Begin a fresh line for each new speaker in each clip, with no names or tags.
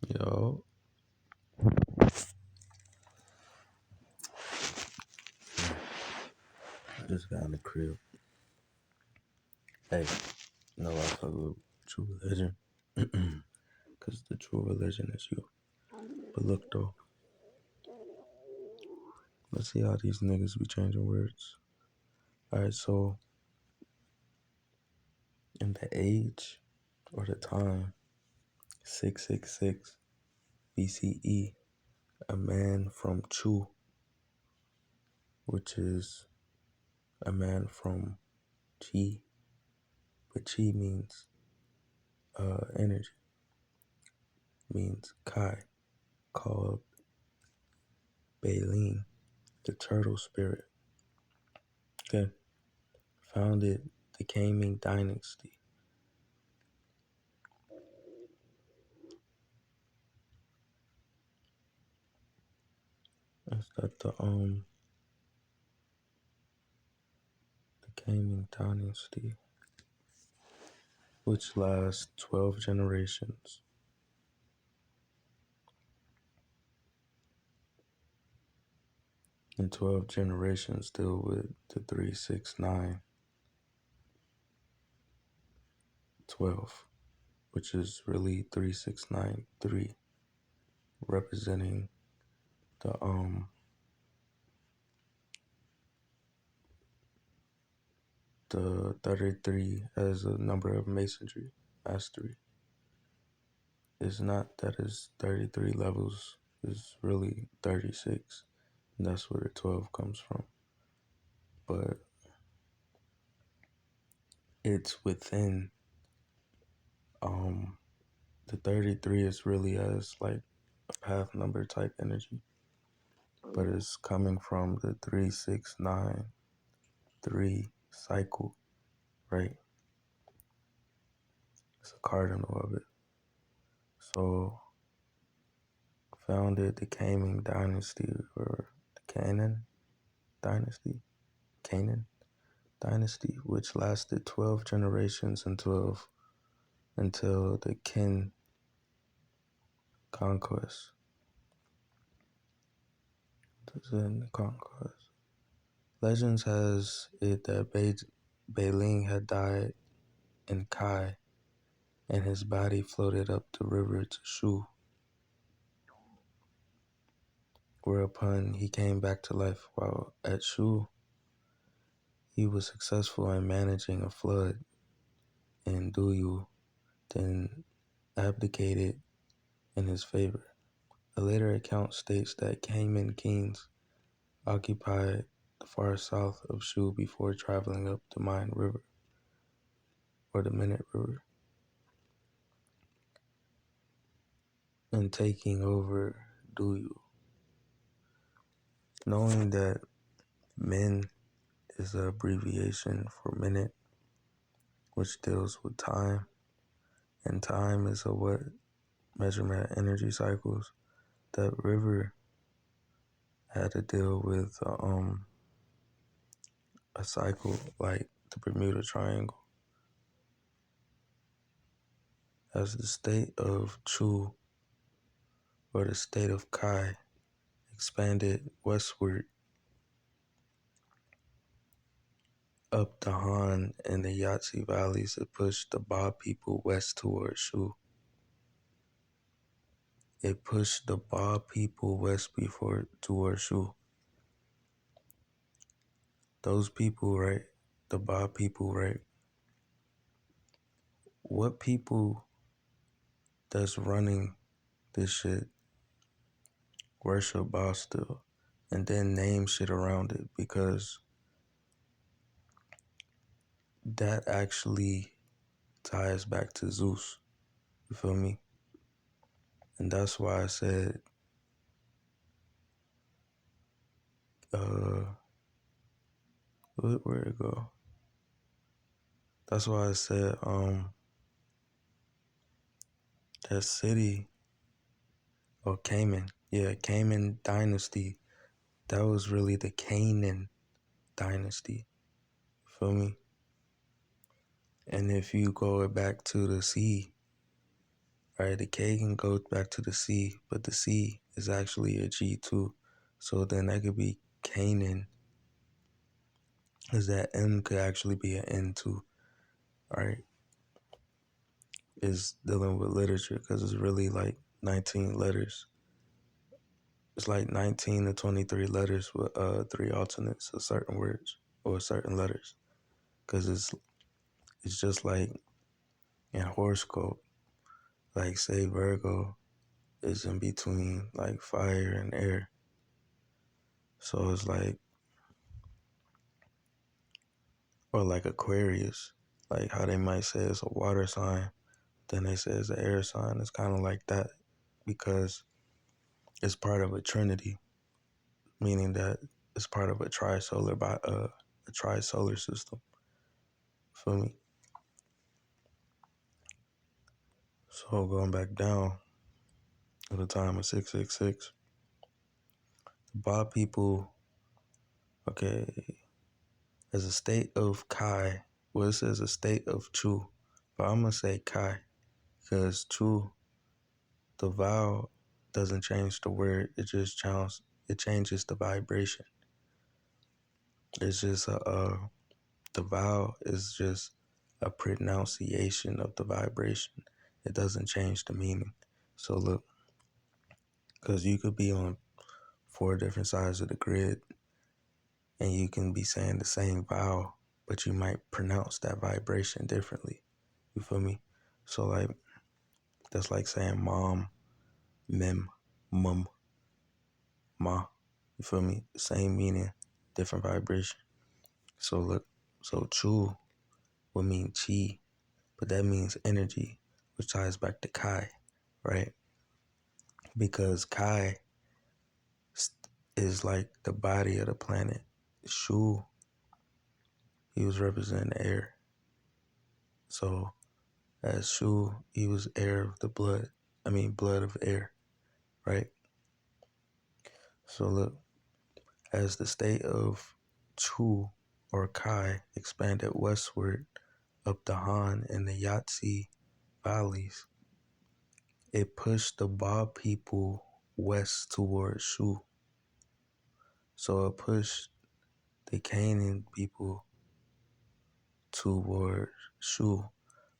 Yo, I just got in the crib. Hey, no, I fuck with true religion. Because the true religion is you. But look, though, let's see how these niggas be changing words. Alright, so in the age or the time, 666 BCE, a man from Chu, which is a man from Chi, but Chi means energy, means Kai, called Baleen, the turtle spirit. Okay, founded the Kaming dynasty. Is that the Kaming dynasty, which lasts 12 generations. And 12 generations deal with the 369 12, which is really 3693, representing the 33 as a number of masonry mastery. It's not that it's 33 levels, it's really 36. And that's where the 12 comes from. But it's within the 33 is really as like a path number type energy. But it's coming from the 3693 cycle, right? It's a cardinal of it. So founded the Kaming dynasty or the Canaan dynasty, which lasted 12 generations and 12 until the Qin conquest. The conquest. Legends has it that Beiling had died in Kai and his body floated up the river to Shu, whereupon he came back to life. While at Shu, he was successful in managing a flood in Duyu, then abdicated in his favor. A later account states that Cayman kings occupied the far south of Shu before traveling up the Mine River, or the Minute River, and taking over Duyu. Knowing that Min is an abbreviation for minute, which deals with time, and time is a what measurement of energy cycles. That river had to deal with a cycle like the Bermuda Triangle. As the state of Chu, or the state of Kai, expanded westward up the Han and the Yangtze valleys, it pushed the Ba people west towards Shu. It pushed the Ba people west before towards Shu. Those people, right? The Ba people, right? What people that's running this shit worship Ba still, and then name shit around it, because that actually ties back to Zeus. You feel me? And that's why I said, where'd it go? That's why I said, that city, or Cayman, yeah, Cayman dynasty, that was really the Canaan dynasty. You feel me? And if you go back to the sea, right? The K can go back to the C, but the C is actually a G too. So then that could be Canaan, is that M could actually be an N too, right? Is dealing with literature because it's really like 19 letters. It's like 19 to 23 letters with three alternates of certain words or certain letters. Because it's just like in horoscope, like say Virgo is in between like fire and air. So it's like, or like Aquarius, like how they might say it's a water sign, then they say it's an air sign. It's kind of like that because it's part of a trinity, meaning that it's part of a tri-solar system. Feel me? So going back down to the time of 666, the Ba people, okay, as a state of Kai, well, it says a state of Chu, but I'm gonna say Kai because Chu, the vowel doesn't change the word; it changes the vibration. It's just the vowel is just a pronunciation of the vibration. It doesn't change the meaning. So look, because you could be on 4 different sides of the grid and you can be saying the same vowel, but you might pronounce that vibration differently. You feel me? So like that's like saying mom, mem, mum, ma. You feel me? Same meaning, different vibration. So look, so chu would mean chi, but that means energy, which ties back to kai, right? Because kai is like the body of the planet. Shu, he was representing air. So as Shu, he was air of the blood. Blood of air, right? So look, as the state of Chu or Kai expanded westward up the Han and the Yangtze valleys, it pushed the Ba people west towards Shu. So it pushed the Canaan people toward Shu.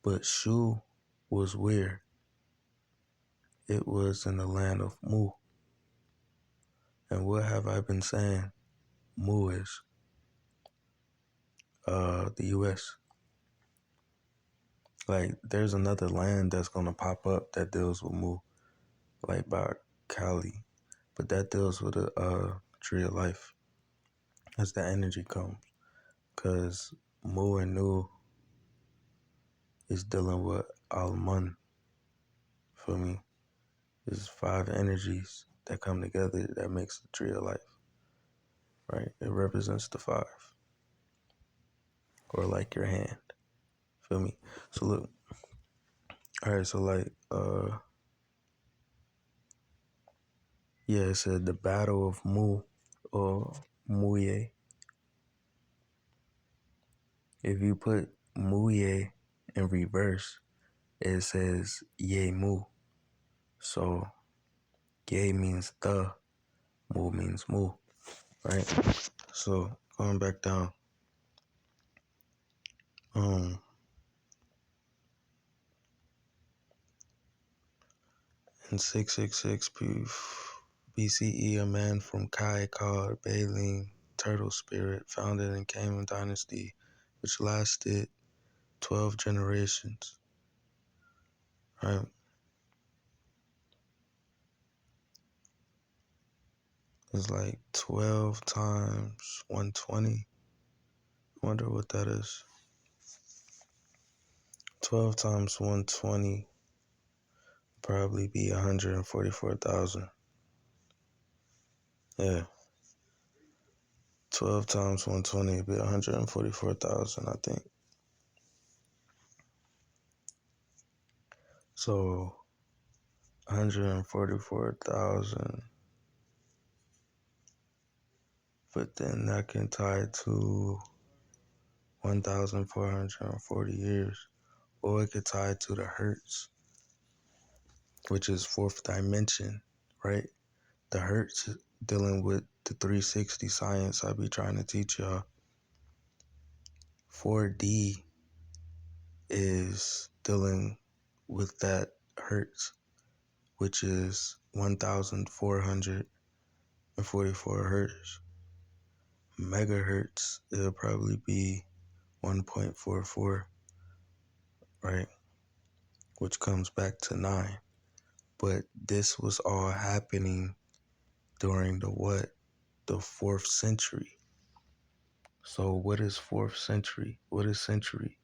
But Shu was where? It was in the land of Mu. And what have I been saying Mu is? The US. Like there's another land that's gonna pop up that deals with Mu, like by Cali. But that deals with the tree of life as the energy comes. Cause Mu and Nu is dealing with Alman. For me, there's 5 energies that come together that makes the tree of life. Right? It represents the 5. Or like your hand. Feel me? So look. Alright, so like yeah, it said the battle of Mu or Muye. If you put Muye in reverse, it says Ye Mu. So Ye means the, Mu means Mu, right? So going back down, in 666 BCE, a man from Kai called Baalim, turtle spirit, founded in Kamen dynasty, which lasted 12 generations, right? It's like 12 times 120. I wonder what that is. 12 times 120 probably be 144,000. Yeah. 12 times 120 would be 144,000, I think. So 144,000. But then that can tie to 1,440 years. Or it could tie to the hertz. which is fourth dimension, right? The hertz dealing with the 360 science I be trying to teach y'all. 4D is dealing with that hertz, which is 1,444 hertz. Megahertz, it'll probably be 1.44, right? Which comes back to 9. But this was all happening during the what? The 4th century. So what is 4th century? What is century?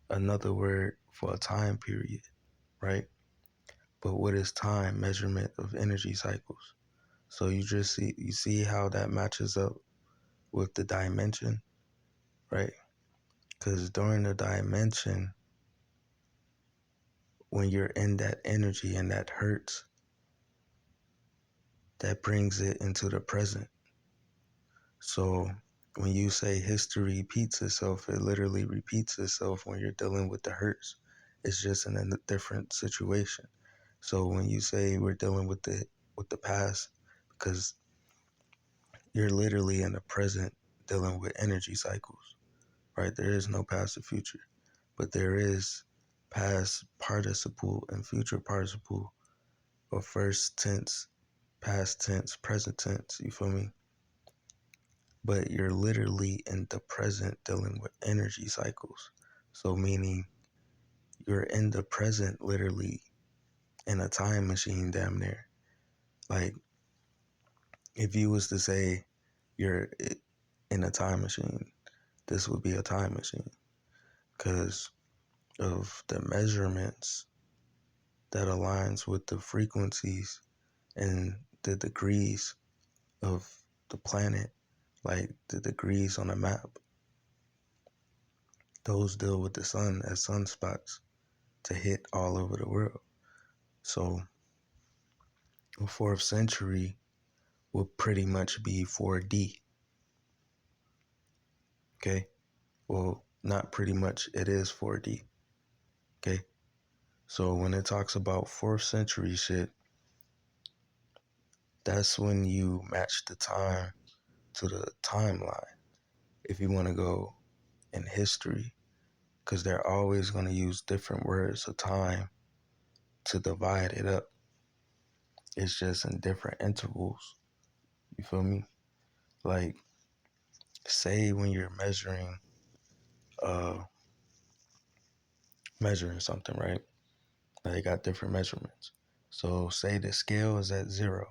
Another word for a time period, right? But what is time? Measurement of energy cycles. So you see how that matches up with the dimension, right? Because during the dimension, when you're in that energy and that hertz, that brings it into the present. So when you say history repeats itself, it literally repeats itself when you're dealing with the hertz. It's just in a different situation. So when you say we're dealing with the past, because you're literally in the present dealing with energy cycles, right? There is no past or future, but there is past participle and future participle, or first tense, past tense, present tense. You feel me? But you're literally in the present dealing with energy cycles. So meaning you're in the present literally in a time machine damn near. Like if you was to say you're in a time machine, this would be a time machine because of the measurements that aligns with the frequencies and the degrees of the planet, like the degrees on a map. Those deal with the sun as sunspots to hit all over the world. So the 4th century will pretty much be 4D. Okay? Well, not pretty much, it is 4D. Okay? So when it talks about 4th century shit, that's when you match the time to the timeline. If you want to go in history, because they're always going to use different words of time to divide it up. It's just in different intervals. You feel me? Like, say when you're measuring something, right? They got different measurements. So say the scale is at 0,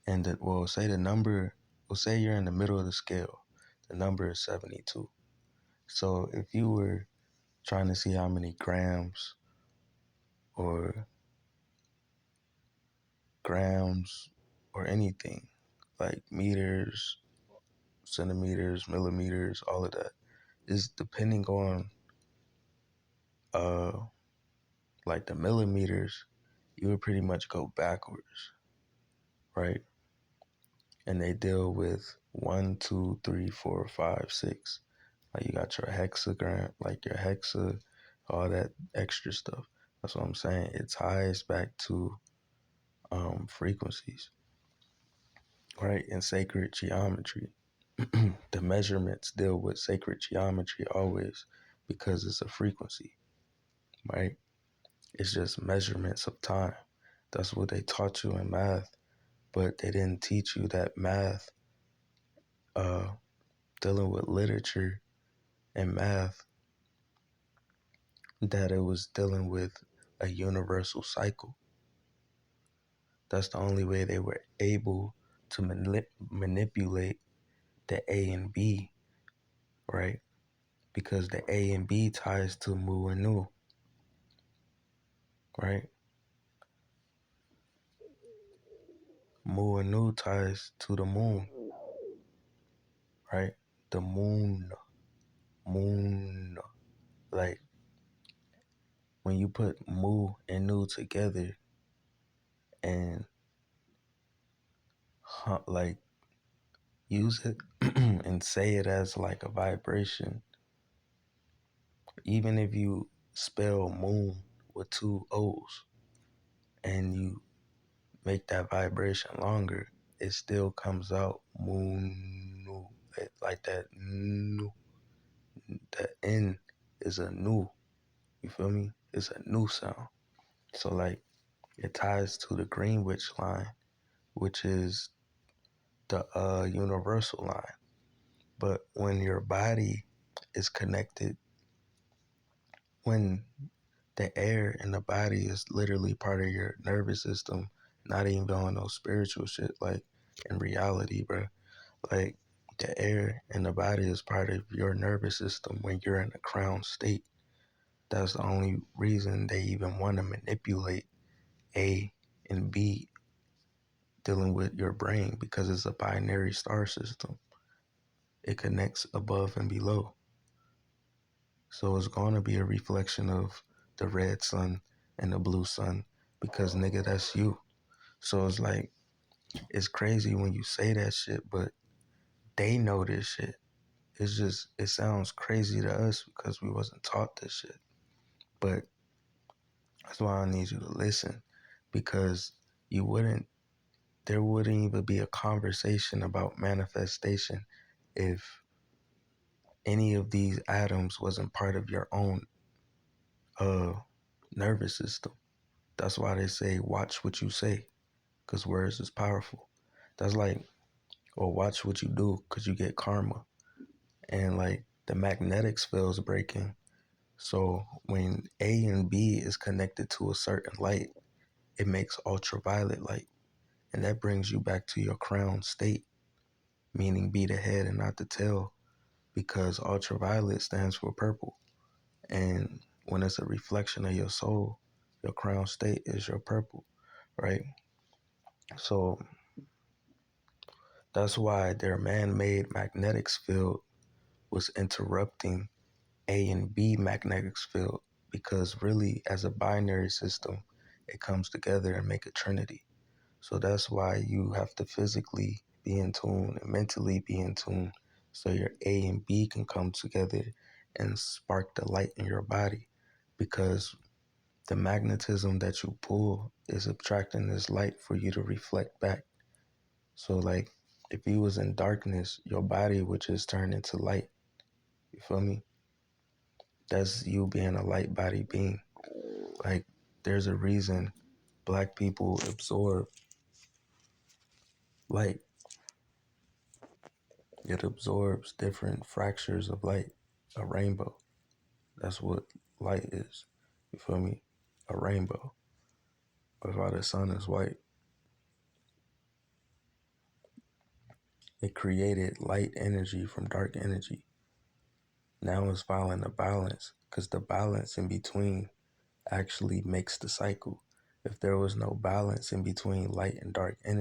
and say the number. Well, say you're in the middle of the scale. The number is 72. So if you were trying to see how many grams or anything like meters, centimeters, millimeters, all of that is depending on like the millimeters, you would pretty much go backwards, right? And they deal with 1, 2, 3, 4, 5, 6. Like you got your hexagram, like your hexa, all that extra stuff. That's what I'm saying. It ties back to frequencies, right? In sacred geometry. The measurements deal with sacred geometry always because it's a frequency, right? It's just measurements of time. That's what they taught you in math, but they didn't teach you that math, dealing with literature and math, that it was dealing with a universal cycle. That's the only way they were able to manipulate the A and B, right? Because the A and B ties to mu and nu, right? Mu and nu ties to the moon, right? The moon. Like when you put mu and nu together and like use it and say it as like a vibration, even if you spell moon with 2 O's, and you make that vibration longer, it still comes out moo, like that nu. The N is a nu. You feel me? It's a new sound. So like it ties to the Greenwich line, which is the universal line. But when your body is connected, when the air in the body is literally part of your nervous system, not even on no spiritual shit, like in reality, bro. Like the air in the body is part of your nervous system when you're in a crown state. That's the only reason they even want to manipulate A and B dealing with your brain, because it's a binary star system. It connects above and below. So it's going to be a reflection of the red sun and the blue sun, because nigga, that's you. So it's like, it's crazy when you say that shit, but they know this shit. It's just, it sounds crazy to us because we wasn't taught this shit. But that's why I need you to listen, because there wouldn't even be a conversation about manifestation if any of these atoms wasn't part of your own uh nervous system. That's why they say watch what you say, because words is powerful. That's like, or watch what you do, because you get karma. And like the magnetics field is breaking. So when A and B is connected to a certain light, it makes ultraviolet light. And that brings you back to your crown state, meaning be the head and not the tail, because ultraviolet stands for purple. And when it's a reflection of your soul, your crown state is your purple, right? So that's why their man-made magnetics field was interrupting A and B magnetics field, because really as a binary system, it comes together and make a trinity. So that's why you have to physically be in tune and mentally be in tune, so your A and B can come together and spark the light in your body, because the magnetism that you pull is attracting this light for you to reflect back. So like if you was in darkness, your body would just turn into light. You feel me? That's you being a light body being. Like there's a reason black people absorb light. It absorbs different fractures of light. A rainbow. That's what light is. You feel me? A rainbow. That's why the sun is white. It created light energy from dark energy. Now it's finding a balance, because the balance in between actually makes the cycle. If there was no balance in between light and dark energy,